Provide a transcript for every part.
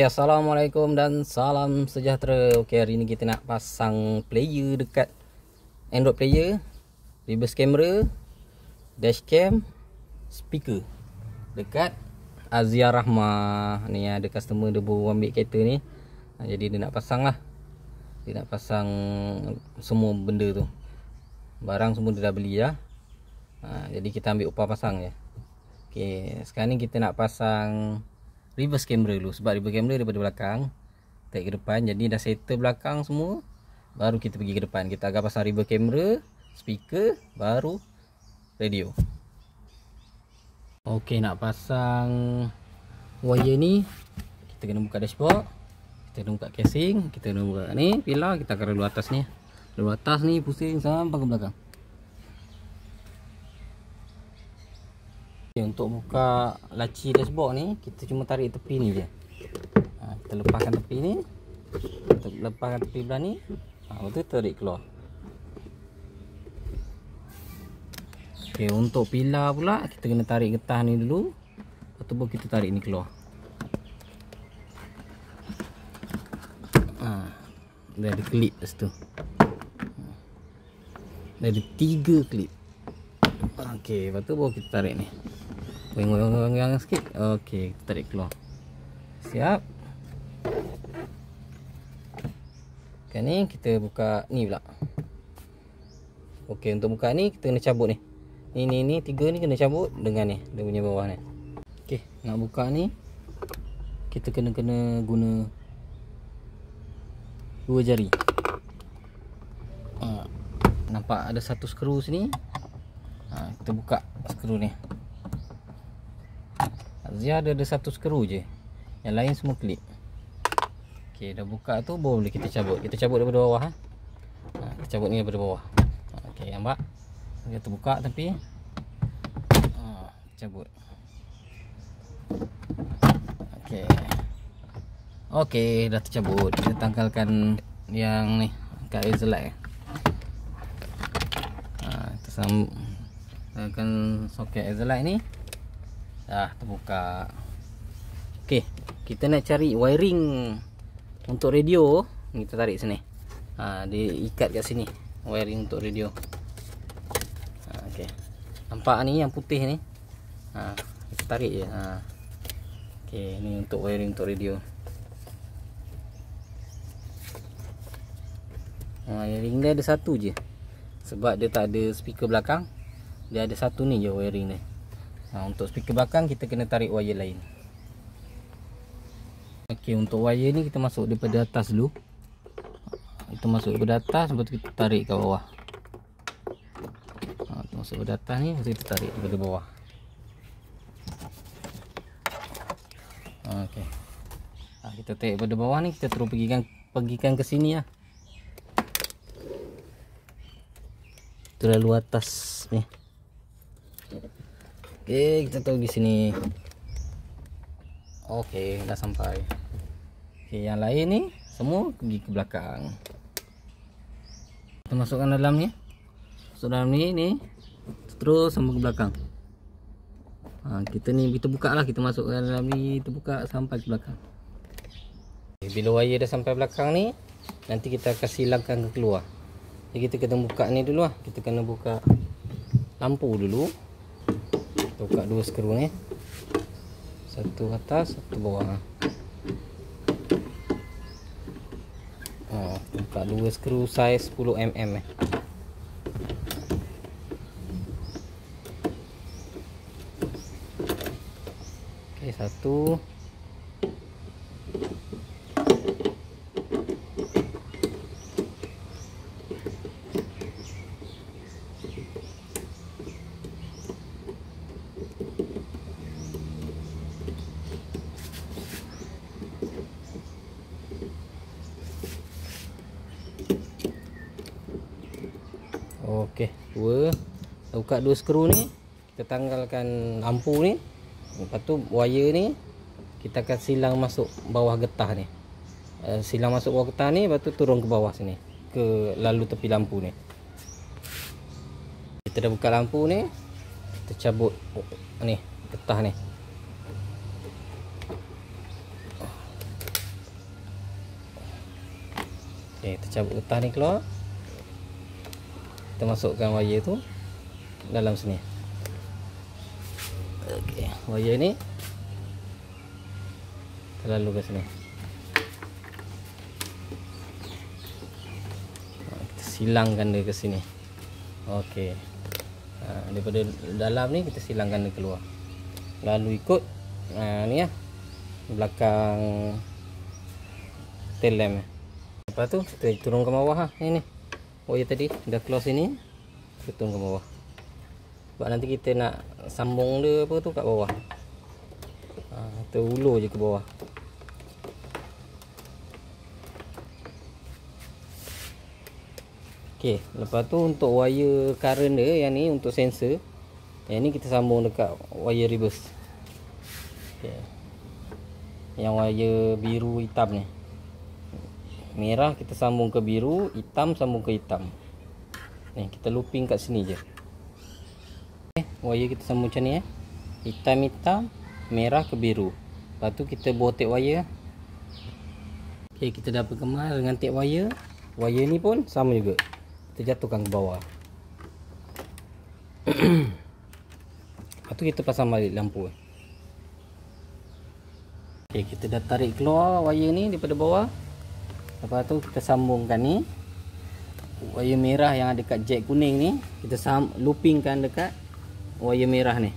Assalamualaikum dan salam sejahtera. Okey, hari ni kita nak pasang player dekat Android player, reverse camera, dashcam, speaker dekat Azia Rahmah. Ni ada customer dia baru ambil kereta ni. Jadi dia nak pasang lah. Dia nak pasang semua benda tu. Barang semua dia dah beli lah. Jadi kita ambil upah pasang je. Okey, sekarang ni kita nak pasang reverse camera dulu, sebab reverse camera daripada belakang tarik ke depan, jadi dah settle belakang semua, baru kita pergi ke depan. Kita akan pasang reverse camera, speaker, baru radio. Okey, nak pasang wire ni, kita kena buka dashboard, kita kena buka casing, kita kena buka ni pilar, kita akan lalu atas ni. Lalu atas ni pusing sampai ke belakang. Untuk buka laci dashboard ni, kita cuma tarik tepi ni je. Kita lepaskan tepi ni, kita lepaskan tepi belah ni, betul tarik keluar. Okey, untuk pilar pula kita kena tarik getah ni dulu, lepas tu baru kita tarik ni keluar. Dia ada klip kat situ. Dia ada 3 klip. Okey, lepas tu baru kita tarik ni. Goyang-goyang sikit. Okey, kita tarik keluar. Siap. Sekarang ni kita buka ni pula. Okey, untuk buka ni kita kena cabut ni. Ni 3 ni kena cabut dengan ni, dia punya bawah ni. Okey, nak buka ni kita kena guna 2 jari. Nampak ada satu skru sini. Kita buka skru ni. Azia ada satu skru je, yang lain semua klip. Okey, dah buka tu baru boleh kita cabut. Kita cabut daripada bawah. Kita cabut ni daripada bawah. Okey, nampak? Kita buka tapi cabut. Okey. Okey, dah tercabut. Kita tanggalkan yang ni kat Azia. Kita sambungkan soket Azia ni. Dah terbuka. Okey, kita nak cari wiring untuk radio. Kita tarik sini. Dia ikat kat sini wiring untuk radio. Okey, nampak ni yang putih ni. Kita tarik je. Okey, ni untuk wiring untuk radio. Wiring dia ada satu je, sebab dia tak ada speaker belakang. Dia ada satu ni je wiring ni. Untuk speaker belakang kita kena tarik wire lain. Okey, untuk wire ni kita masuk daripada atas dulu. Kita masuk daripada atas, lepas tu kita tarik ke bawah. Kita masuk daripada atas ni, lepas tu kita tarik daripada bawah. Okey. Kita tarik daripada bawah ni, kita terus pergikan ke sini lah. Itu lalu atas ni. Okey, kita tahu di sini. Okey, dah sampai. Okey, yang lain ni semua pergi ke belakang. Kita masukkan dalam ni. Masuk dalam ni terus sampai ke belakang. Kita buka lah, kita masukkan dalam ni, kita buka sampai ke belakang. Bila wire dah sampai belakang ni, nanti kita akan silangkan ke keluar. Jadi kita kena buka ni dulu lah. Kita kena buka lampu dulu. Kita buka 2 skru ni, satu atas, satu bawah. Buka 2 skru saiz 10 mm. Okey, satu. Okey, 2. Kita buka 2 skru ni, kita tanggalkan lampu ni. Lepas tu wire ni kita akan silang masuk bawah getah ni. Silang masuk bawah getah ni, lepas tu turun ke bawah sini, ke lalu tepi lampu ni. Kita dah buka lampu ni, kita cabut ni getah ni. Okey, kita cabut getah ni keluar. Kita masukkan wire tu dalam sini. Okey, wire ni kita lalu ke sini. Kita silangkan dia ke sini. Okey. Daripada dalam ni kita silangkan dia keluar. Lalu ikut ni ya, belakang tail lamp. Lepas tu kita turun ke bawah ni. Wire tadi dah keluar sini, kita turun ke bawah. Sebab nanti kita nak sambung dia apa tu kat bawah. Kita ulur je ke bawah. Okey, lepas tu untuk wire current dia yang ni untuk sensor. Yang ni kita sambung dekat wire reverse. Okey. Yang wire biru hitam ni. Merah kita sambung ke biru, hitam sambung ke hitam. Ni kita looping kat sini je. Okay, wire kita sambung macam ni hitam, merah ke biru. Lepas tu kita bore tape wire. Okey, kita dah perkemas dengan tape wire. Wire ni pun sama juga. Kita jatuhkan ke bawah. Lepas tu kita pasang balik lampu. Okey, kita dah tarik keluar wire ni daripada bawah. Lepas tu kita sambungkan ni wire merah yang ada kat jack kuning ni, kita loopingkan dekat wire merah ni.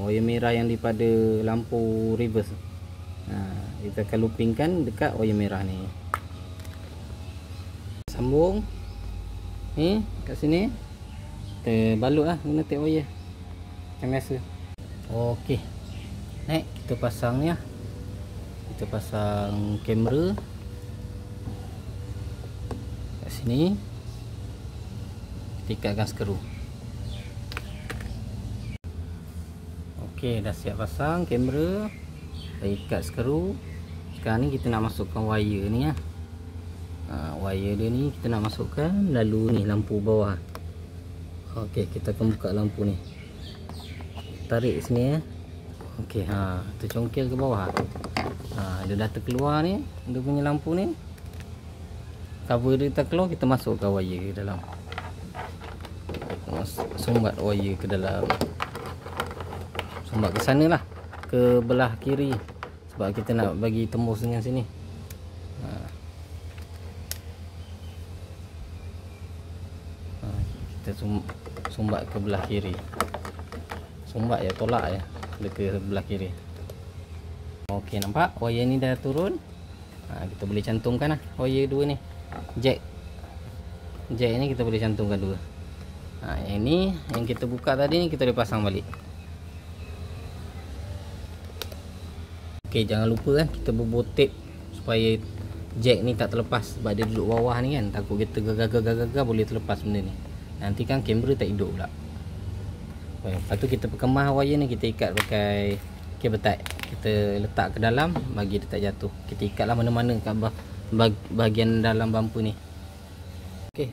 Wire merah yang daripada lampu reverse. Kita akan loopingkan dekat wire merah ni. Sambung ni kat sini. Kita balut lah guna tape wire macam biasa. Okey, next kita pasang ni lah. Kita pasang kamera kat sini. Kita ikatkan skru. Okey, dah siap pasang kamera. Kita ikat skru. Sekarang ni kita nak masukkan wire ni lah. Wire dia ni kita nak masukkan lalu ni lampu bawah. Okey, kita akan buka lampu ni. Tarik sini ya. Okey, kita congkel ke bawah. Dia dah terkeluar ni, dia punya lampu ni. Cover dia terkeluar, kita masukkan wire ke dalam. Sumbat wire ke dalam. Sumbat ke sana lah, ke belah kiri. Sebab kita nak bagi tembus dengan sini. Kita sumbat ke belah kiri. Sumbat ya, tolak ya, dia ke belah kiri. Okey, nampak wire ni dah turun. Kita boleh cantumkan lah wire dua ni. Jack ni kita boleh cantumkan dua. Yang ni yang kita buka tadi ni kita boleh pasang balik. Okey, jangan lupa kita bobot tape supaya jack ni tak terlepas. Sebab dia duduk bawah ni kan, takut kita gagal boleh terlepas benda ni. Nanti kan kamera tak hidup pula. Lepas tu kita perkemas wire ni, kita ikat pakai kabel tight. Kita letak ke dalam bagi dia tak jatuh. Kita ikatlah mana-mana kat bahagian dalam bumper ni. Okey,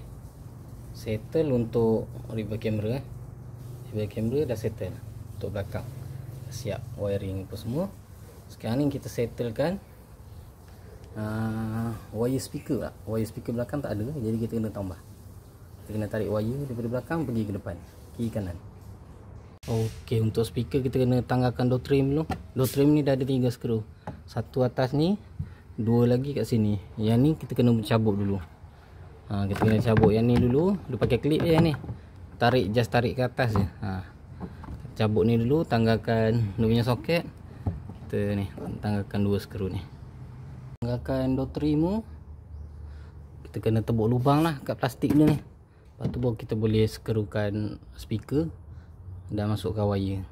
settle untuk rear camera. Rear camera dah settle untuk belakang. Siap wiring apa semua. Sekarang ni kita settlekan wire speaker lah. Wire speaker belakang tak ada, jadi kita kena tambah. Kita kena tarik wire daripada belakang pergi ke depan, kiri kanan. Okey, untuk speaker kita kena tanggalkan door trim dulu. Door trim ni dah ada 3 skru. Satu atas ni, 2 lagi kat sini. Yang ni kita kena cabut dulu. Kita kena cabut yang ni dulu. Dia pakai klip je yang ni. Just tarik ke atas je. Cabut ni dulu, tanggalkan dia punya soket. Kita ni tanggalkan 2 skru ni. Tanggalkan door trim tu. Kita kena tebuk lubang lah kat plastik dia ni. Lepas tu baru kita boleh skrukan speaker dan masukkan wire.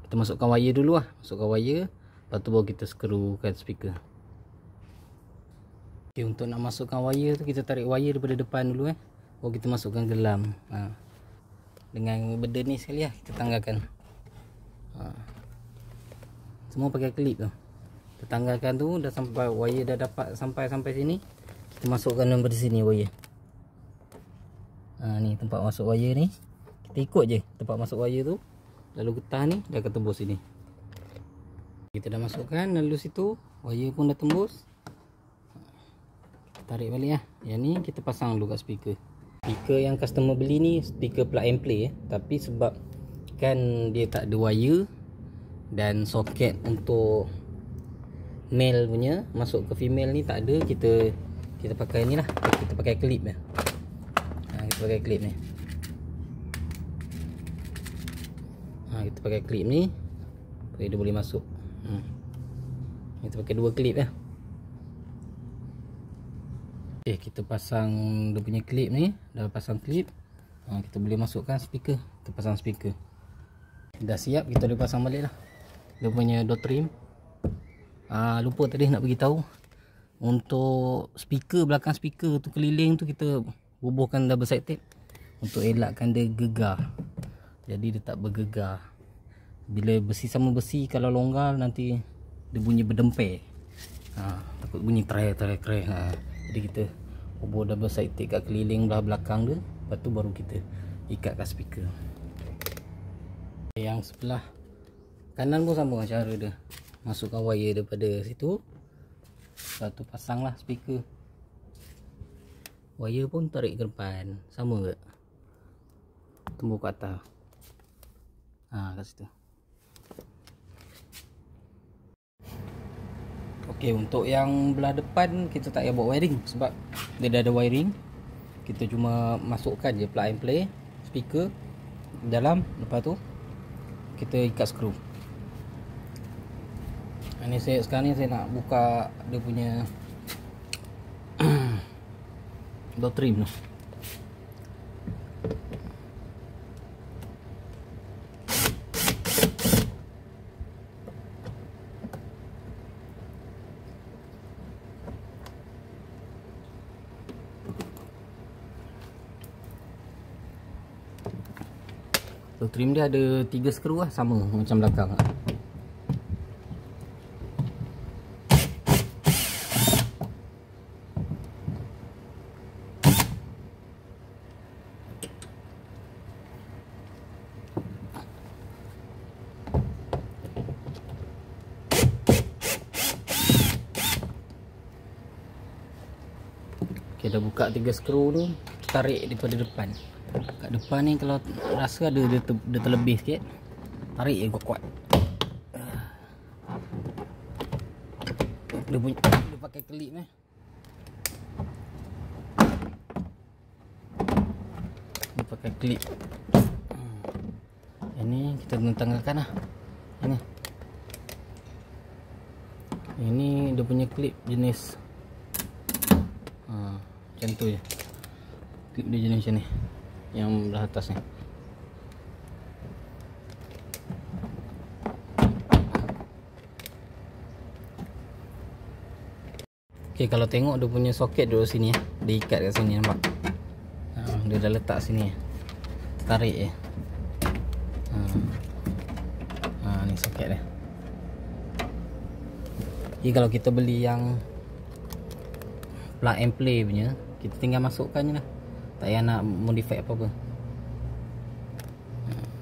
Kita masukkan wire dulu lah. Masukkan wire, lepas tu baru kita skrukan speaker. Okay, untuk nak masukkan wire tu kita tarik wire daripada depan dulu baru kita masukkan ke dalam. Dengan benda ni sekali lah kita tanggalkan. Semua pakai klip tu. Kita tanggalkan tu dah sampai wire dah dapat sampai sini. Kita masukkan daripada sini wire. Ni tempat masuk wire ni. Kita ikut je tempat masuk wire tu. Lalu getah ni dah akan tembus sini. Kita dah masukkan lalu situ, wire pun dah tembus. Kita tarik balik lah. Yang ni kita pasang dulu kat speaker. Speaker yang customer beli ni speaker plug and play tapi sebab kan dia tak ada wire dan soket untuk male punya masuk ke female ni tak ada, kita pakai ni lah, kita pakai clip lah. Kita pakai clip ni. Kita pakai clip ni supaya dia boleh masuk. Kita pakai dua clip lah. Kita pasang dia punya clip ni. Dah pasang clip, kita boleh masukkan speaker. Kita pasang speaker. Dah siap, kita boleh pasang balik lah dia punya door trim. Lupa tadi nak beritahu, untuk speaker, belakang speaker tu keliling tu kita bubuhkan double side tape untuk elakkan dia gegar. Jadi dia tak bergegar. Bila besi sama besi, kalau longgar nanti dia bunyi berdempar. Takut bunyi trek. Jadi kita bubuh double side tape kat keliling belah belakang dia. Lepas tu baru kita ikat kat speaker. Yang sebelah kanan pun sama cara dia. Masukkan wire daripada situ. Lepas tu pasang lah speaker. Wire pun tarik ke depan. Sama ke? Tembus ke atas. Kat situ. Untuk yang belah depan kita tak payah buat wiring sebab dia dah ada wiring. Kita cuma masukkan je plug and play speaker dalam, lepas tu kita ikat skru. Sekarang ni saya nak buka dia punya door trim tu. Door trim dia ada 3 skru lah, sama macam belakang lah. Dah buka 3 skru tu, tarik daripada depan. Kat depan ni kalau rasa ada dia terlebih sikit, tarik je kuat-kuat. Dia pakai klip ni. Dia pakai klip. Ini kita tengah-tengahkan lah. Ini dia punya klip jenis macam tu je. Klip dia jenis macam ni, yang belah atas ni. Kalau tengok dia punya soket duduk sini ya. Dia ikat kat sini, nampak? Dia dah letak sini. Tarik je. Ni soket dia. Kalau kita beli yang plug and play punya, kita tinggal masukkan je lah. Tak payah nak modify apa-apa.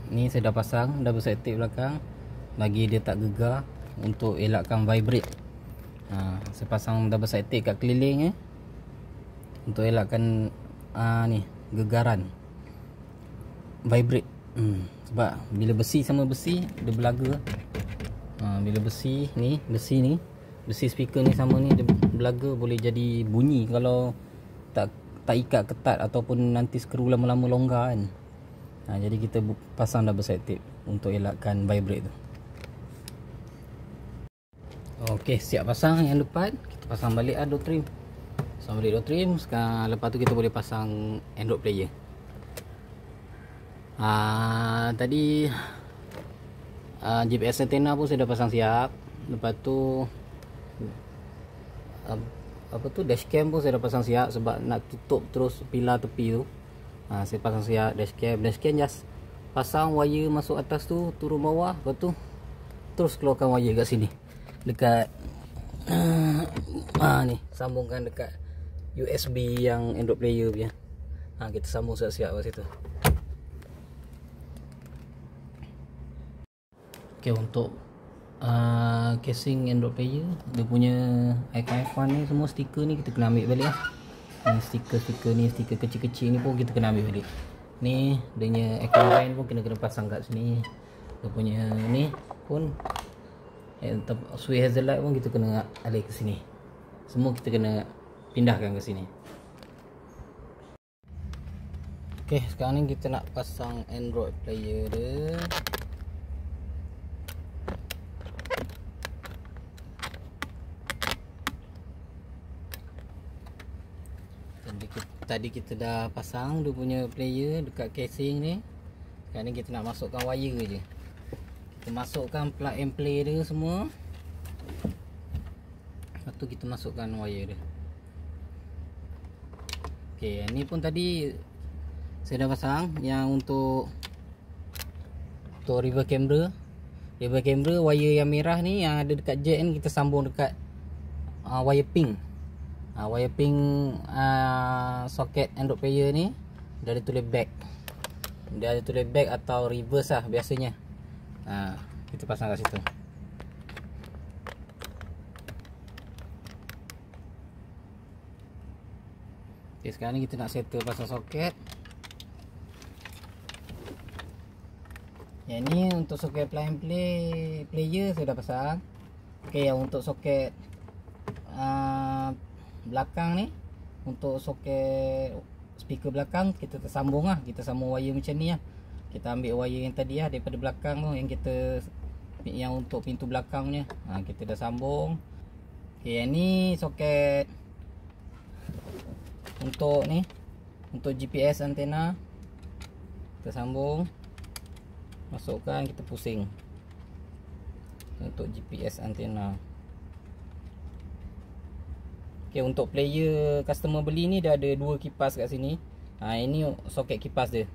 Ni saya dah pasang double side tape belakang, bagi dia tak gegar, untuk elakkan vibrate. Saya pasang double side tape kat keliling untuk elakkan ni gegaran, vibrate. Sebab bila besi sama besi dia belaga. Bila besi ni besi speaker ni sama ni, dia belaga, boleh jadi bunyi kalau tak ikat ketat ataupun nanti skru lama-lama longgar kan. Jadi kita pasang double side tape untuk elakkan vibrate tu. Siap pasang yang depan. Kita pasang balik door trim. Pasang balik door trim. Sekarang lepas tu kita boleh pasang Android player. Tadi GPS antenna pun saya dah pasang siap. Lepas tu dashcam pun saya dah pasang siap sebab nak tutup terus pilar tepi tu. Saya pasang siap dashcam just pasang wire masuk atas tu, turun bawah, lepas tu terus keluarkan wire kat sini dekat ni, sambungkan dekat USB yang Android player punya. Kita sambung siap-siap kat situ. Untuk casing Android player. Dia punya icon ni semua, stiker ni kita kena ambil balik lah. Ni stiker ni, stiker kecil-kecil ni pun kita kena ambil balik. Ni dia punya icon line pun kena pasang kat sini. Dia punya ni pun switch hazard light pun kita kena alih ke sini. Semua kita kena pindahkan ke sini. Okey, sekarang ni kita nak pasang Android player dia. Tadi kita dah pasang dia punya player dekat casing ni. Sekarang ni kita nak masukkan wire je. Kita masukkan plug and play dia semua. Lepas tu kita masukkan wire dia. Okey, ni pun tadi saya dah pasang yang untuk reverse camera. Reverse camera wire yang merah ni yang ada dekat jack ni kita sambung dekat wire pink. Wire pink soket Android player ni dia ada tulis back. Dia ada tulis back atau reverse lah biasanya. Kita pasang kat situ. Okay, sekarang ni kita nak settle pasang soket. Yang ni untuk soket plug and play player saya dah pasang. Okay, yang untuk soket belakang ni, untuk soket speaker belakang kita tersambung lah. Kita sambung wire macam ni lah. Kita ambil wire yang tadi lah daripada belakang tu, yang untuk pintu belakang punya. Kita dah sambung. Okay, yang ni soket untuk ni, untuk GPS antena. Kita sambung, masukkan, kita pusing untuk GPS antena. Okay, untuk player customer beli ni dia ada 2 kipas kat sini. Ini soket kipas dia.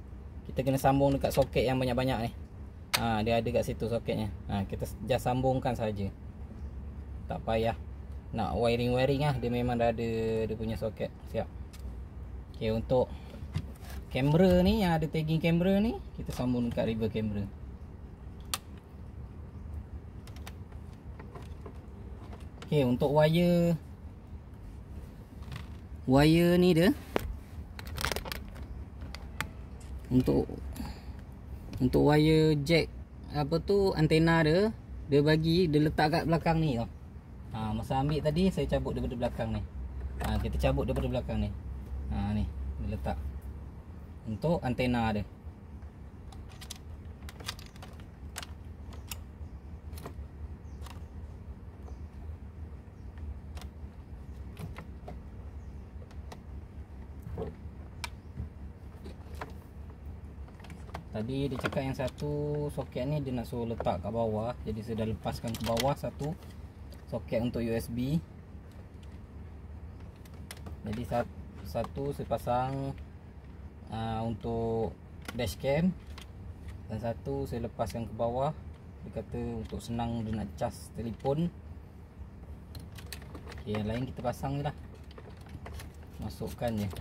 Kita kena sambung dekat soket yang banyak-banyak ni. Dia ada kat situ soketnya. Kita just sambungkan saja. Tak payah nak wiring-wiring lah. Dia memang dah ada dia punya soket. Siap. Okay, untuk kamera ni yang ada tagging kamera ni, kita sambung dekat reverse kamera. Okay, untuk wire ni dia untuk wire jack antena dia letak kat belakang ni tau. Masa ambil tadi saya cabut daripada belakang ni. Kita cabut daripada belakang ni. Ni dia letak untuk antena dia. Tadi dia cakap yang satu soket ni dia nak suruh letak kat bawah. Jadi saya dah lepaskan ke bawah satu soket untuk USB. Jadi satu saya pasang untuk dashcam, dan satu saya lepaskan ke bawah. Dia kata untuk senang dia nak cas telefon. Okay, yang lain kita pasang je lah. Masukkan je.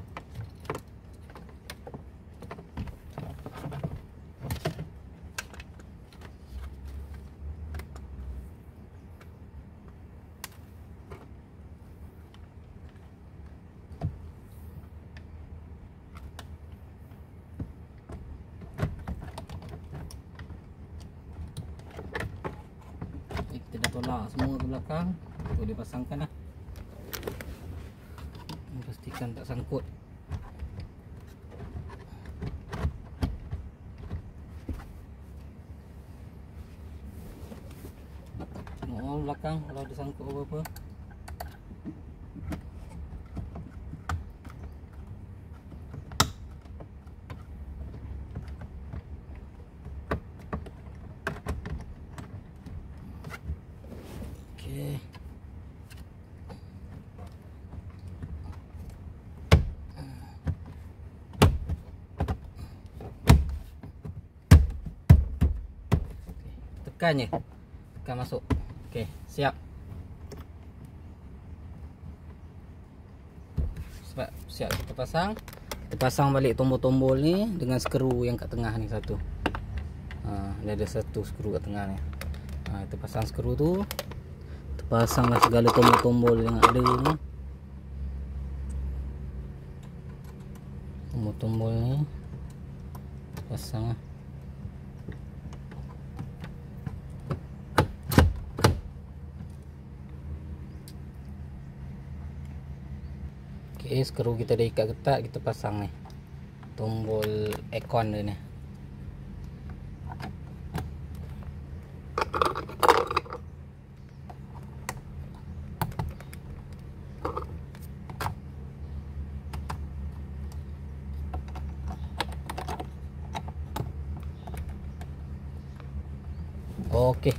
Kita dah tolak semua ke belakang. Boleh pasangkan lah. Pastikan tak sangkut. Tengok belakang kalau ada sangkut apa-apa. Okay. Tekan je. Tekan masuk. Okey, siap. Siap kita pasang. Kita pasang balik tombol-tombol ni dengan skru yang kat tengah ni satu. Dia ada satu skru kat tengah ni. Kita pasang skru tu, kita pasanglah segala tombol-tombol yang ada ni. Tombol-tombol ni pasang lah. Okay, skru kita dah ikat ketat, kita pasang ni tombol aircon dia ni. Okey,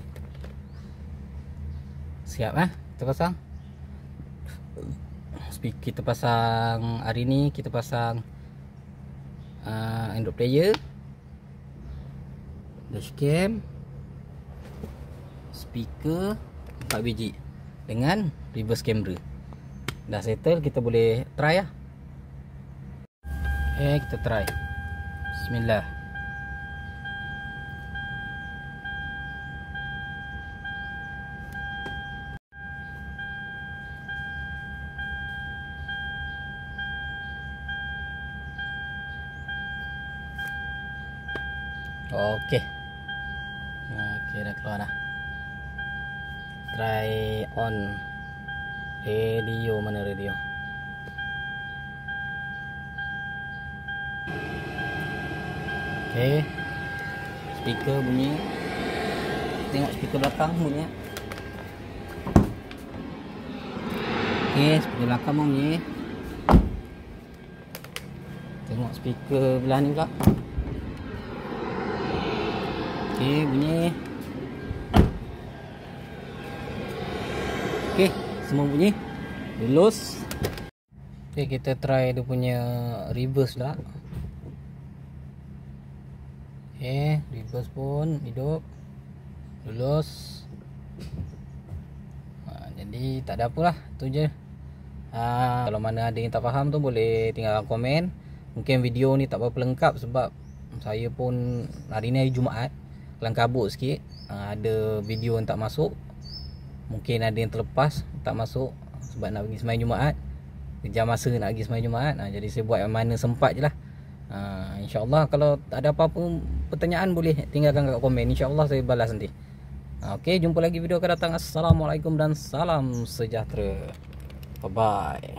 siap kita pasang. Speaker kita pasang hari ni, kita pasang Android player, dashcam, speaker 4 biji dengan reverse camera. Dah settle, kita boleh try lah. Okay, kita try. Bismillah. Okey. Okey, dah keluar dah. Try on radio. Mana radio? Okey. Speaker bunyi. Tengok speaker belakang bunyi. Okey, speaker belakang bunyi. Tengok speaker belah ni pula. Okey, bunyi. Okey, semua bunyi. Lulus. Okey, kita try dia punya reverse lah. Okey, reverse pun hidup. Lulus. Jadi tak ada apalah, tu je. Kalau mana ada yang tak faham tu boleh tinggalkan komen. Mungkin video ni tak berapa lengkap sebab saya pun hari ni hari Jumaat, kelang kabut sikit. Ada video yang tak masuk, mungkin ada yang terlepas tak masuk sebab nak pergi sembahyang Jumaat, kejar masa nak pergi sembahyang Jumaat. Jadi saya buat yang mana sempat je lah. InsyaAllah kalau ada apa-apa pertanyaan boleh tinggalkan kat komen, InsyaAllah saya balas nanti. Okey, jumpa lagi video akan datang. Assalamualaikum dan salam sejahtera. Bye bye.